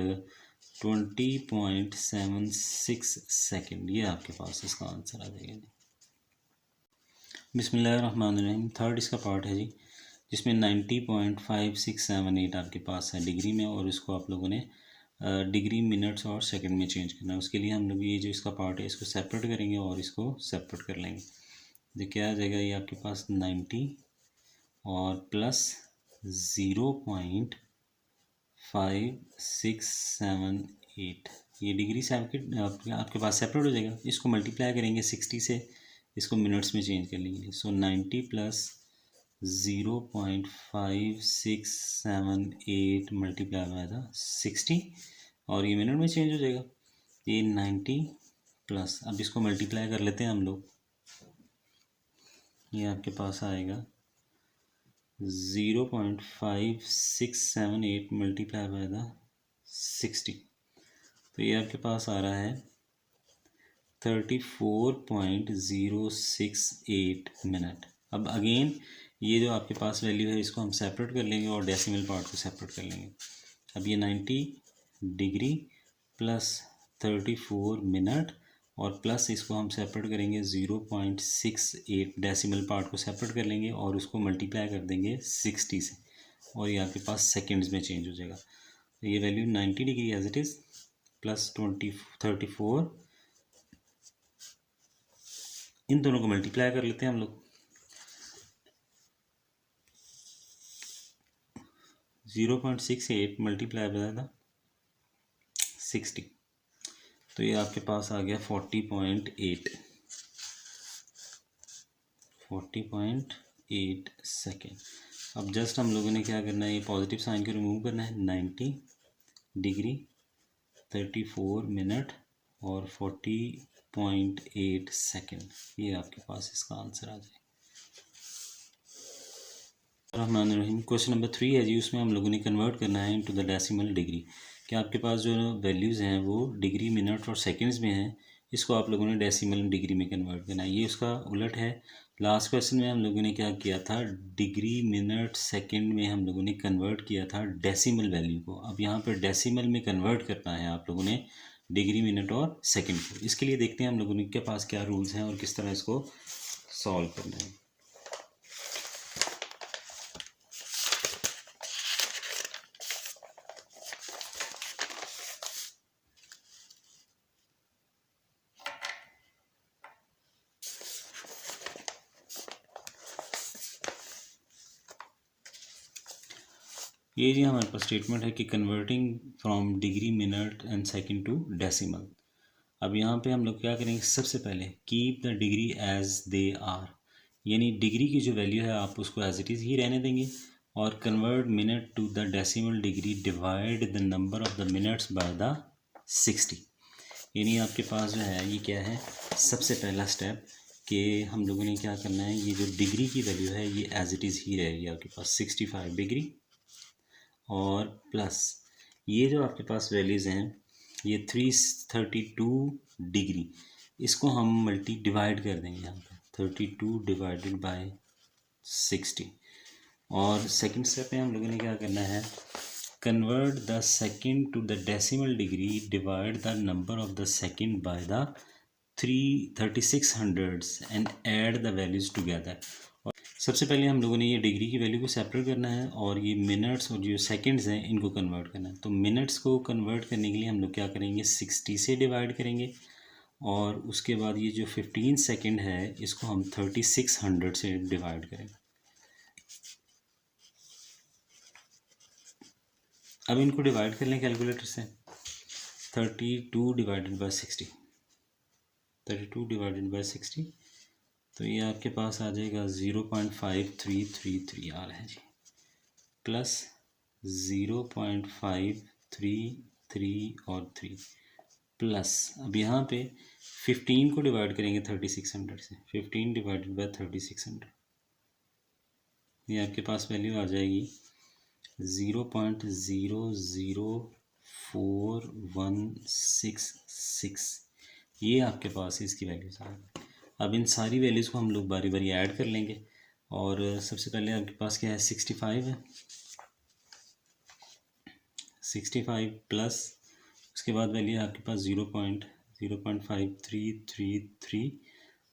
Speaker 1: 20.76 सेकेंड, ये आपके पास इसका आंसर आ जाएगा जी। बिस्मिल्लाहिर्रहमानिर्रहीम। थर्ड इसका पार्ट है जी, जिसमें 90.5678 आपके पास है डिग्री में, और इसको आप लोगों ने डिग्री, मिनट्स और सेकंड में चेंज करना है। उसके लिए हम लोग ये जो इसका पार्ट है इसको सेपरेट करेंगे और इसको सेपरेट कर लेंगे। जो क्या आ जाएगा, ये आपके पास 90 और प्लस 0.5678, ये डिग्री से आपके पास सेपरेट हो जाएगा। इसको मल्टीप्लाई करेंगे 60 से, इसको मिनट्स में चेंज कर लेंगे। सो 90 प्लस 0.5678 मल्टीप्लाई बाय द 60 और ये मिनट में चेंज हो जाएगा। ये 90 प्लस, अब इसको मल्टीप्लाई कर लेते हैं हम लोग। ये आपके पास आएगा 0.5678 मल्टीप्लाई बाय द 60, तो ये आपके पास आ रहा है 34.068 मिनट। अब अगेन ये जो आपके पास वैल्यू है इसको हम सेपरेट कर लेंगे और डेसिमल पार्ट को सेपरेट कर लेंगे। अब ये 90 डिग्री प्लस 34 मिनट और प्लस इसको हम सेपरेट करेंगे 0.68, डेसिमल पार्ट को सेपरेट कर लेंगे और उसको मल्टीप्लाई कर देंगे 60 से और ये आपके पास सेकेंड्स में चेंज हो जाएगा। तो ये value 90 degree as it is plus 34, इन दोनों को मल्टीप्लाई कर लेते हैं हम लोग। 0.68 मल्टीप्लाई बाय द 60, तो ये आपके पास आ गया 40.8 सेकेंड। अब जस्ट हम लोगों ने क्या करना है, ये पॉजिटिव साइन को रिमूव करना है। 90 डिग्री 34 मिनट और 40.8 सेकेंड, ये आपके पास इसका आंसर आ जाएगा। रहमान रहीम। क्वेश्चन नंबर 3 है जी, उसमें हम लोगों ने कन्वर्ट करना है इनटू द डेसिमल डिग्री। कि आपके पास जो वैल्यूज़ हैं वो डिग्री, मिनट और सेकंड्स में हैं, इसको आप लोगों ने डेसिमल डिग्री में कन्वर्ट करना है। ये उसका उलट है। लास्ट क्वेश्चन में हम लोगों ने क्या किया था, डिग्री, मिनट, सेकंड में हम लोगों ने कन्वर्ट किया था डेसिमल वैल्यू को। अब यहाँ पर डेसिमल में कन्वर्ट करना है आप लोगों ने डिग्री, मिनट और सेकेंड को। इसके लिए देखते हैं हम लोगों के पास क्या रूल्स हैं और किस तरह इसको सॉल्व करना है। ये जी हमारे पास स्टेटमेंट है कि converting from degree, minute and second to decimal. अब यहाँ पे हम लोग क्या करेंगे, सबसे पहले keep the degree as they are, यानी डिग्री की जो वैल्यू है आप उसको एज इट इज़ ही रहने देंगे और convert minute to the decimal degree, divide the number of the minutes by the 60। यानी आपके पास जो है ये क्या है, सबसे पहला स्टेप कि हम लोगों ने क्या करना है, ये जो डिग्री की वैल्यू है ये एज इट इज़ ही रहेगी आपके पास 65 डिग्री और प्लस ये जो आपके पास वैल्यूज़ हैं ये 332 डिग्री, इसको हम डिवाइड कर देंगे यहाँ पे 32 डिवाइडेड बाय 60। और सेकंड स्टेप में हम लोगों ने क्या करना है, convert the second to the decimal degree, divide the number of the second by the 3600 and add the values together. सबसे पहले हम लोगों ने ये डिग्री की वैल्यू को सेपरेट करना है और ये मिनट्स और जो सेकंड्स हैं इनको कन्वर्ट करना है। तो मिनट्स को कन्वर्ट करने के लिए हम लोग क्या करेंगे, 60 से डिवाइड करेंगे और उसके बाद ये जो 15 सेकंड है इसको हम 3600 से डिवाइड करेंगे। अब इनको डिवाइड कर लें कैलकुलेटर से। 32 डिवाइडेड बाय 60, 32 डिवाइडेड बाय 60, तो ये आपके पास आ जाएगा 0.5333 आ रहा है जी, प्लस 0.533 और 3 प्लस, अब यहाँ पे 15 को डिवाइड करेंगे 3600 से, 15 डिवाइडेड बाय 3600, ये आपके पास वैल्यू आ जाएगी 0.0041666। ये आपके पास इसकी वैल्यूज आ गई। अब इन सारी वैल्यूज़ को हम लोग बारी बारी ऐड कर लेंगे और सबसे पहले आपके पास क्या है, 65 है, 65 प्लस उसके बाद वैल्यू आपके पास 0.0533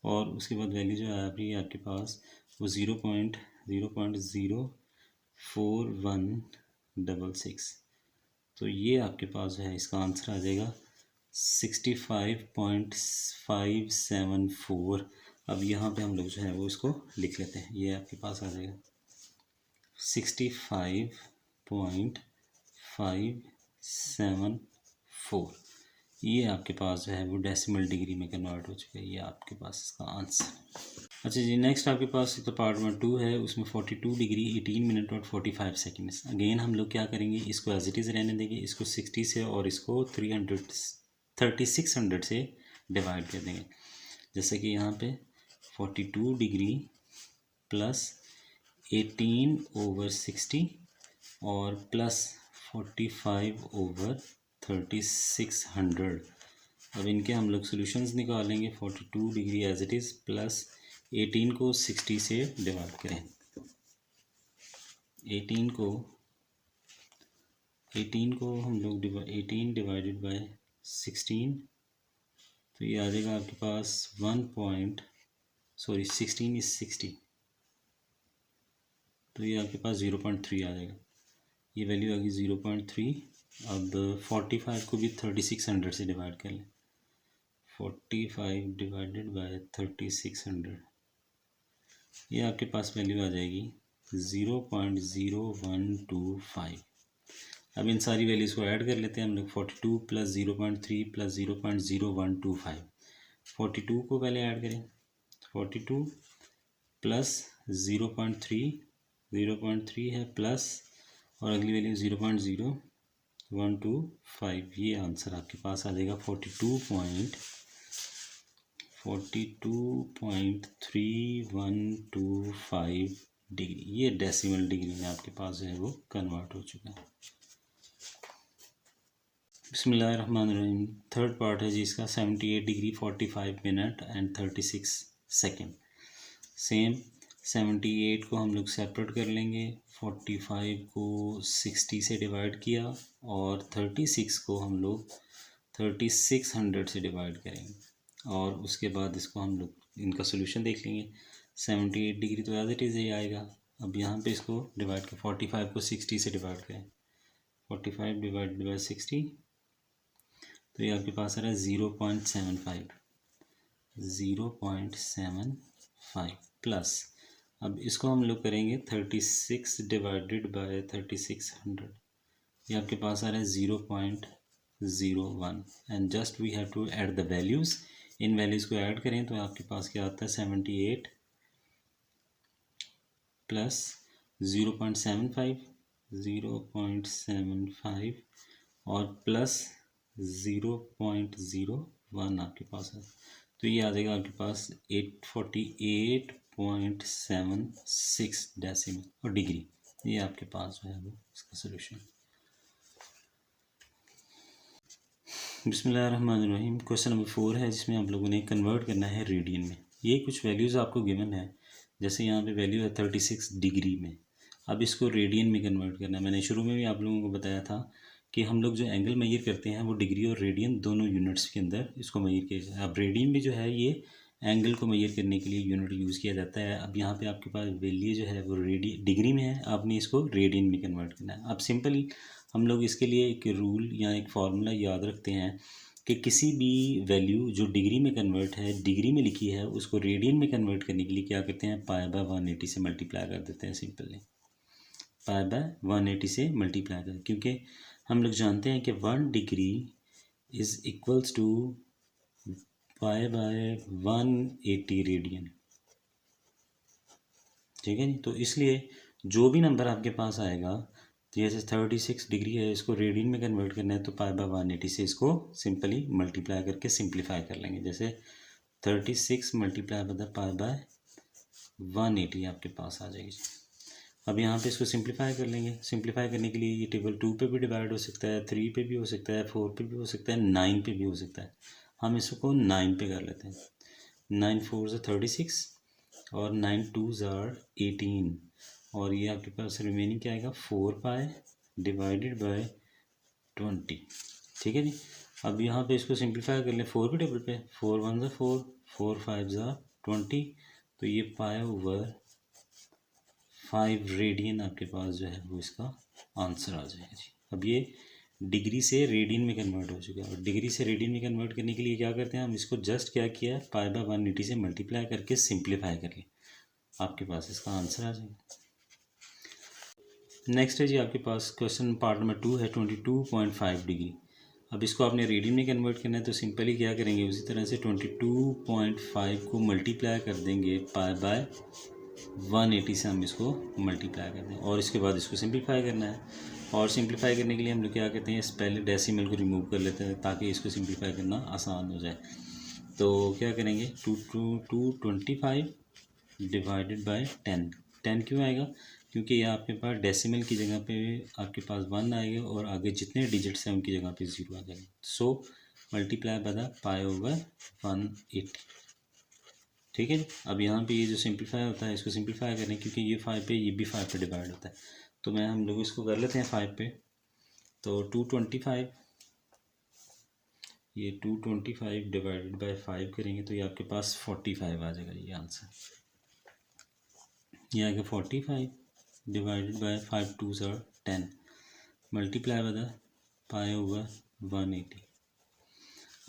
Speaker 1: और उसके बाद वैल्यू जो है आपके पास वो 0.04166। तो ये आपके पास जो है इसका आंसर आ जाएगा 65.574। अब यहाँ पे हम लोग जो है वो इसको लिख लेते हैं, ये आपके पास आ जाएगा 65.574। ये आपके पास जो है वो डेसिमल डिग्री में कन्वर्ट हो चुका है। ये आपके पास इसका आंसर। अच्छा जी, नेक्स्ट आपके पास तो पार्ट नंबर 2 है, उसमें 42 डिग्री 18 मिनट और 45 सेकेंड्स। अगेन हम लोग क्या करेंगे, इसको एज इट इज़ रहने देंगे, इसको 60 से और इसको 3600 से डिवाइड कर देंगे। जैसे कि यहाँ पे 42 डिग्री प्लस 18/60 और प्लस 45/3600। अब इनके हम लोग सॉल्यूशंस निकालेंगे। 42 degree as it is plus 18 को 60 से डिवाइड करें। 18 को हम लोग 18 डिवाइडेड बाय 16, तो ये आ जाएगा आपके पास 16 इज 60, तो ये आपके पास 0.3 आ जाएगा। ये वैल्यू आ गई 0.3। अब 45 को भी 3600 से डिवाइड कर लें। 45 डिवाइडेड बाय 3600, ये आपके पास वैल्यू आ जाएगी 0.0125। अब इन सारी वैल्यूज़ को ऐड कर लेते हैं हम लोग। 42 प्लस 0.3 प्लस 0.0125। 42 को पहले ऐड करें। 42 प्लस 0.3 है प्लस और अगली वैल्यू 0.0125। ये आंसर आपके पास आ जाएगा 42.3125 डिग्री। ये डेसिमल डिग्री में आपके पास जो है वो कन्वर्ट हो चुका है। बिस्मिल्लाहिर्रहमानिर्रहीम। थर्ड पार्ट है जी इसका, 78 degree 45 minute and 36 second. Same 78 को हम लोग सेपरेट कर लेंगे। 45 को 60 से डिवाइड किया और 36 को हम लोग 3600 से डिवाइड करेंगे और उसके बाद इसको हम लोग इनका सोल्यूशन देख लेंगे। 78 डिग्री तो एज इट इज़ ही आएगा। अब यहाँ पे इसको डिवाइड कर 45 को 60 से डिवाइड करें। 45 डिवाइडेड बाय 60, तो ये आपके पास आ रहा है 0.75 प्लस। अब इसको हम लोग करेंगे 36 डिवाइडेड बाय 3600, ये आपके पास आ रहा है 0.01 and just we have to add the values. इन वैल्यूज़ को ऐड करें तो आपके पास क्या आता है 78 प्लस 0.75 और प्लस 0.01 आपके पास है, तो ये आ जाएगा आपके पास 848.76 डेसिमल और डिग्री। ये आपके पास जो है वो इसका सोल्यूशन। बिस्मिल्लाहिर्रहमानिर्रहीम। क्वेश्चन नंबर 4 है जिसमें आप लोगों ने कन्वर्ट करना है रेडियन में। ये कुछ वैल्यूज़ आपको गिवन है, जैसे यहाँ पे वैल्यू है 36 डिग्री में। अब इसको रेडियन में कन्वर्ट करना है। मैंने शुरू में भी आप लोगों को बताया था कि हम लोग जो एंगल मेजर करते हैं वो डिग्री और रेडियन दोनों यूनिट्स के अंदर इसको मेजर किया जाए। अब रेडियन में जो है ये एंगल को मेजर करने के लिए यूनिट यूज़ किया जाता है। अब यहाँ पे आपके पास वैल्यू जो है वो डिग्री में है, आपने इसको रेडियन में कन्वर्ट करना है। अब सिंपल हम लोग इसके लिए एक रूल या एक फार्मूला याद रखते हैं कि किसी भी वैल्यू जो डिग्री में कन्वर्ट है, डिग्री में लिखी है, उसको रेडियन में कन्वर्ट करने के लिए क्या करते हैं, पाई बाय 180 से मल्टीप्लाई कर देते हैं। सिंपली पाई बाय 180 से मल्टीप्लाई कर, क्योंकि हम लोग जानते हैं कि 1 degree is equals to pi by 180 radian. ठीक है जी। तो इसलिए जो भी नंबर आपके पास आएगा, तो जैसे 36 डिग्री है, इसको रेडियन में कन्वर्ट करना है तो पाई बाय 180 से इसको सिंपली मल्टीप्लाई करके सिंप्लीफाई कर लेंगे। जैसे 36 मल्टीप्लाई बाय पाई बाय 180 आपके पास आ जाएगी। अब यहाँ पे इसको सिंप्लीफाई कर लेंगे। सिंप्लीफाई करने के लिए ये टेबल 2 पे भी डिवाइड हो सकता है, 3 पे भी हो सकता है, 4 पे भी हो सकता है, 9 पे भी हो सकता है। हम इसको 9 पे कर लेते हैं। 9 4 36 और 9 2 18 और ये आपके पास रिमेनिंग क्या आएगा 4 पाई डिवाइडेड बाय 20। ठीक है जी। अब यहाँ पे इसको सिंप्लीफाई कर लें 4 के टेबल पे। 4 1 4, 4 5 20, तो ये पाई ओवर 5 रेडियन आपके पास जो है वो इसका आंसर आ जाएगा जी। अब ये डिग्री से रेडियन में कन्वर्ट हो चुका है और डिग्री से रेडियन में कन्वर्ट करने के लिए क्या करते हैं हम, इसको जस्ट क्या किया, पाई बाय 180 से मल्टीप्लाई करके सिंप्लीफाई करके आपके पास इसका आंसर आ जाएगा। नेक्स्ट है जी आपके पास क्वेश्चन पार्ट नंबर 2 है 22.5 डिग्री। अब इसको आपने रेडियन में कन्वर्ट करना है तो सिंपली क्या करेंगे, उसी तरह से 22.5 को मल्टीप्लाई कर देंगे पाई बाय 180 से हम इसको मल्टीप्लाई कर दें और इसके बाद इसको सिंपलीफाई करना है। और सिंपलीफाई करने के लिए हम लोग क्या करते हैं, इस पहले डेसिमल को रिमूव कर लेते हैं ताकि इसको सिंपलीफाई करना आसान हो जाए। तो क्या करेंगे, 225 डिवाइडेड बाय 10। 10 क्यों आएगा, क्योंकि ये आपके पास डेसिमल की जगह पे आपके पास 1 आएगा और आगे जितने डिजिट्स हैं उनकी जगह पे 0 आ जाएगा। So multiply by the pi over 180। ठीक है। अब यहाँ पे ये जो सिंपलीफाई होता है इसको सिंपलीफाई करें, क्योंकि ये 5 पे, ये भी 5 पे डिवाइड होता है। तो हम लोग इसको कर लेते हैं 5 पे। तो 225, ये 225 डिवाइडेड बाय 5 करेंगे तो ये आपके पास 45 आ जाएगा। ये आंसर ये आएगा 45 डिवाइडेड बाय 5 2 ज़ा 10 multiply by the pi over 180।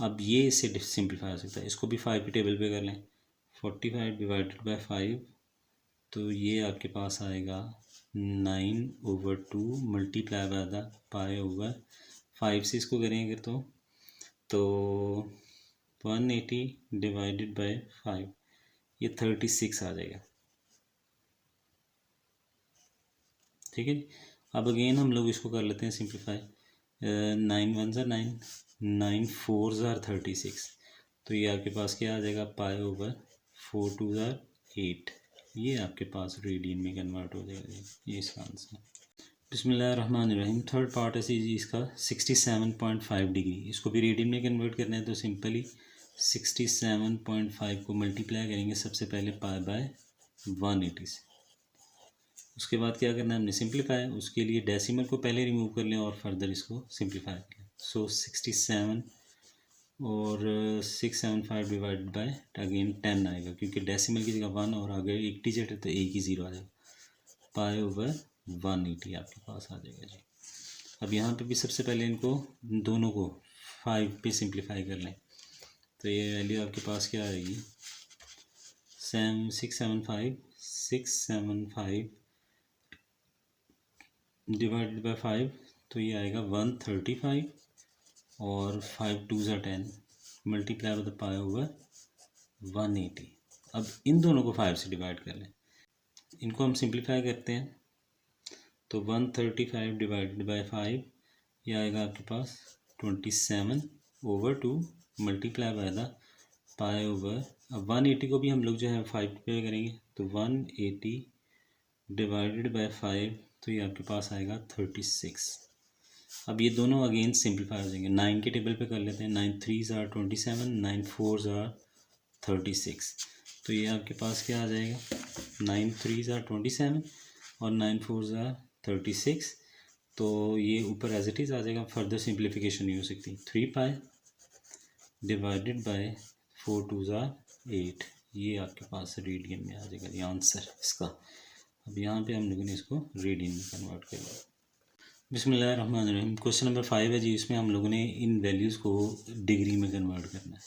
Speaker 1: अब ये इससे सिंपलीफाई हो सकता है, इसको भी 5 के टेबल पे कर लें। 45 डिवाइडेड बाय 5 तो ये आपके पास आएगा 9/2 multiply by the pi over 5 से इसको करेंगे तो 180 डिवाइडेड बाय 5 ये 36 आ जाएगा। ठीक है। अब अगेन हम लोग इसको कर लेते हैं सिंपलीफाई। 9 1 ज़ा 9, 9 4 ज़ा 36। तो ये आपके पास क्या आ जाएगा, पाई ओवर 4 2 ज़ा 8। ये आपके पास रेडियन में कन्वर्ट हो जाएगा। ये इसका आंसर। बिस्मिल्लाहिर्रहमानिर्रहीम। थर्ड पार्ट है जी इसका 67.5 डिग्री। इसको भी रेडियन में कन्वर्ट करना है तो सिंपली 67.5 को मल्टीप्लाई करेंगे सबसे पहले पाई बाय 180 से। उसके बाद क्या करना है, हमने सिंपलीफाई, उसके लिए डेसिमल को पहले रिमूव कर लें और फर्दर इसको सिंपलीफाई कर लें। सो 67 और 675 डिवाइडेड बाय अगेन 10 आएगा, क्योंकि डेसिमल की जगह 1 और आगे एक डिजिट है तो एक ही 0 आ जाएगा। पाई ओवर 180 आपके पास आ जाएगा जी। अब यहाँ पे भी सबसे पहले इनको दोनों को 5 पे सिंपलीफाई कर लें तो ये वैल्यू आपके पास क्या आएगी, 675 डिवाइडेड बाय 5 तो ये आएगा 135 और 5 2 ज़ा 10 multiply by the pi over 180। अब इन दोनों को 5 से डिवाइड कर लें, इनको हम सिंपलीफाई करते हैं तो 135 डिवाइडेड बाय 5 ये आएगा आपके पास 27/2 multiply by the pi over. अब 180 को भी हम लोग जो है 5 पे करेंगे तो 180 डिवाइडेड बाय 5 तो ये आपके पास आएगा 36। अब ये दोनों अगेन सिंपलीफाई हो जाएंगे। 9 के टेबल पे कर लेते हैं। 9 3 ज़ा 27, 9 4 ज़ा 36। तो ये आपके पास क्या आ जाएगा, 9 3 ज़ा 27 और 9 4 ज़ा 36। तो ये ऊपर एज इट इज़ आ जाएगा, फर्दर सिंप्लीफिकेशन नहीं हो सकती। 3 पाई डिवाइडेड बाय 4 2 ज़ा 8 ये आपके पास रेडियन में आ जाएगा ये आंसर इसका। अब यहाँ पे हम लोगों ने इसको रेडियन में कन्वर्ट कर लिया। बिस्मिल्लाहिर्रहमानिर्रहीम। क्वेश्चन नंबर 5 है जी, इसमें हम लोगों ने इन वैल्यूज़ को डिग्री में कन्वर्ट करना है।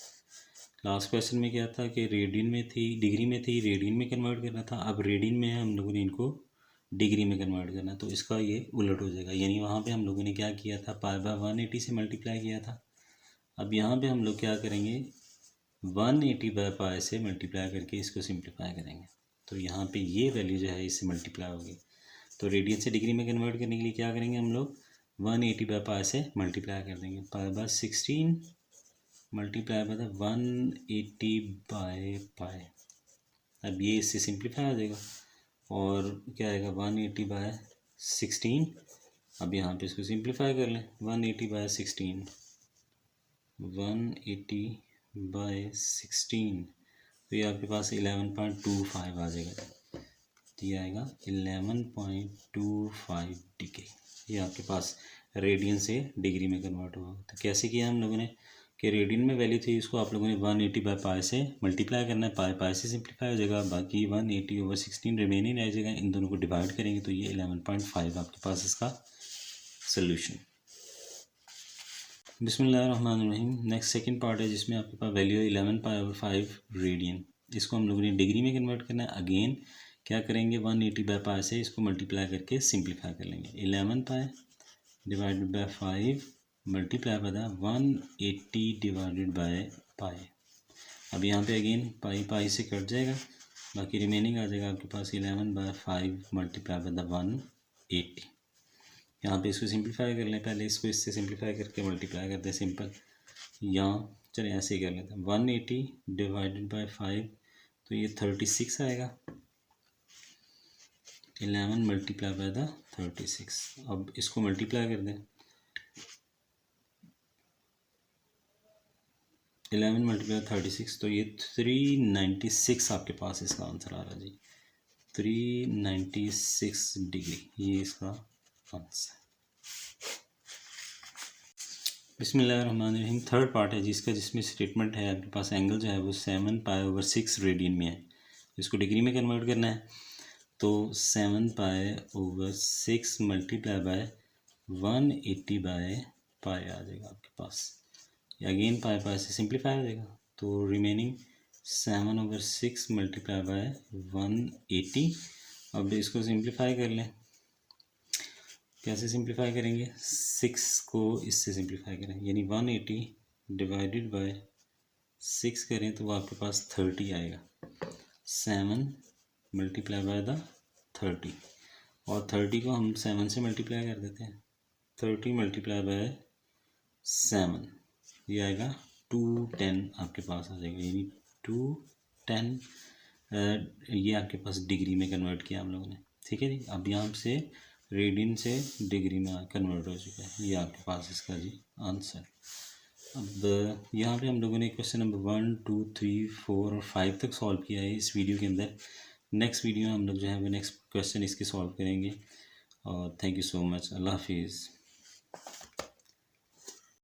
Speaker 1: लास्ट क्वेश्चन में क्या था कि रेडियन में थी, डिग्री में थी, रेडियन में कन्वर्ट करना था। अब रेडियन में हम लोगों ने इनको डिग्री में कन्वर्ट करना है तो इसका ये उलट हो जाएगा। यानी वहाँ पे हम लोगों ने क्या किया था, पाई बाय 180 से मल्टीप्लाई किया था। अब यहाँ पे हम लोग क्या करेंगे, 180 बाय पाई से मल्टीप्लाई करके इसको सिंप्लीफाई करेंगे तो यहाँ पे ये वैल्यू जो है इससे मल्टीप्लाई होगी। तो रेडियन से डिग्री में कन्वर्ट करने के लिए क्या करेंगे हम लोग, 180 बाय पाई से मल्टीप्लाई कर देंगे। Pi by 16 multiply by the 180 by pi. अब ये इससे सिंप्लीफाई हो जाएगा और क्या आएगा, 180 बाय 16। अब यहाँ पे इसको सिंप्लीफाई कर लें, 180 बाय 16, 180 बाय 16 तो ये आपके पास 11.25 आ जाएगा। तो ये आएगा 11.25 डिग्री। ये आपके पास रेडियन से डिग्री में कन्वर्ट हुआ। तो कैसे किया हम लोगों ने कि रेडियन में वैल्यू थी, इसको आप लोगों ने 180 बाय पाई से मल्टीप्लाई करना है। पाई से सिंप्लीफाई हो जाएगा, बाकी 180 ओवर 16 रिमेनिंग रह जाएगा। इन दोनों को डिवाइड करेंगे तो ये 11.5 आपके पास इसका सोल्यूशन। बिस्मिल्लाहिर्रहमानिर्रहीम। नेक्स्ट सेकंड पार्ट है जिसमें आपके पास वैल्यू है 11 पाई ओवर 5 रेडियन। इसको हम लोगों ने डिग्री में कन्वर्ट करना है। अगेन क्या करेंगे, 180 बाय पाई से इसको मल्टीप्लाई करके सिंप्लीफाई कर लेंगे। 11 पाई divided by 5 multiply by the 180 divided by pi. अब यहाँ पे अगेन पाई पाई से कट जाएगा, बाकी रिमेनिंग आ जाएगा आपके पास 11/5 मल्टीप्लाई बाय द 180। यहाँ पे इसको सिंप्लीफाई कर लें, पहले इसको इससे सिंप्लीफाई करके मल्टीप्लाई करते हैं सिंपल। यहाँ चलिए ऐसे ही कर लेते हैं, 180 डिवाइडेड बाय 5 तो ये 36 आएगा। 11 मल्टीप्लाई बाय द 36। अब इसको मल्टीप्लाई कर दें, 11 मल्टीप्लाई 36 तो ये 396 आपके पास इसका आंसर आ रहा है जी। 396 डिग्री ये इसका आंसर। बिस्मिल्लाहिर्रहमानिर्रहीम। थर्ड पार्ट है जिसका, जिसमें स्टेटमेंट है आपके पास एंगल जो है वो 7π/6 रेडियन में है। इसको डिग्री में कन्वर्ट करना है तो 7π/6 मल्टीप्लाई बाय 180/π आ जाएगा आपके पास। अगेन पाई पाई से सिंप्लीफाई हो जाएगा तो रिमेनिंग 7/6 मल्टीप्लाई बाय 180। अब इसको सिंप्लीफाई कर लें, कैसे सिंप्लीफाई करेंगे, 6 को इससे सिंप्लीफाई करें, यानी 180 डिवाइडेड बाय 6 करें तो वो आपके पास 30 आएगा। 7 मल्टीप्लाई बाय द 30 और 30 को हम 7 से मल्टीप्लाई कर देते हैं। 30 मल्टीप्लाई बाय 7 ये आएगा 210 आपके पास आ जाएगा, यानी 210 ये आपके पास डिग्री में कन्वर्ट किया हम लोगों ने। ठीक है जी। अब यहाँ से रेडियन से डिग्री में कन्वर्ट हो चुका है, ये आपके पास इसका जी आंसर। अब यहाँ पे हम लोगों ने क्वेश्चन नंबर 1, 2, 3, 4 और 5 तक सॉल्व किया है इस वीडियो के अंदर। नेक्स्ट वीडियो में हम लोग जो है वो नेक्स्ट क्वेश्चन इसके सॉल्व करेंगे। और थैंक यू सो मच। अल्लाह हाफिज़।